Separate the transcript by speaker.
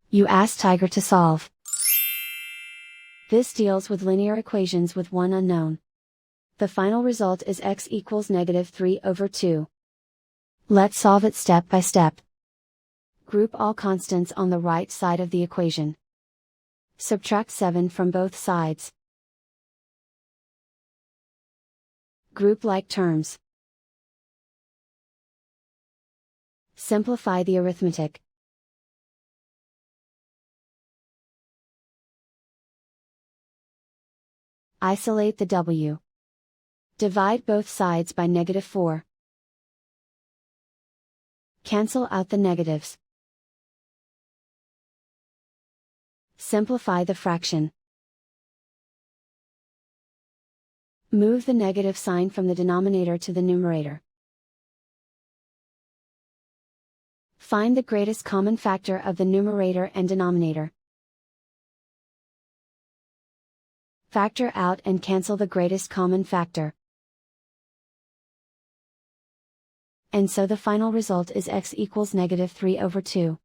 Speaker 1: You ask Tiger to solve. This deals with linear equations with one unknown. The final result is x equals -3/2. Let's solve it step by step. Group all constants on the right side of the equation. Subtract 7 from both sides. Group like terms. Simplify the arithmetic. Isolate the w. Divide both sides by -4. Cancel out the negatives. Simplify the fraction. Move the negative sign from the denominator to the numerator. Find the greatest common factor of the numerator and denominator. Factor out and cancel the greatest common factor. And so the final result is x equals -3/2.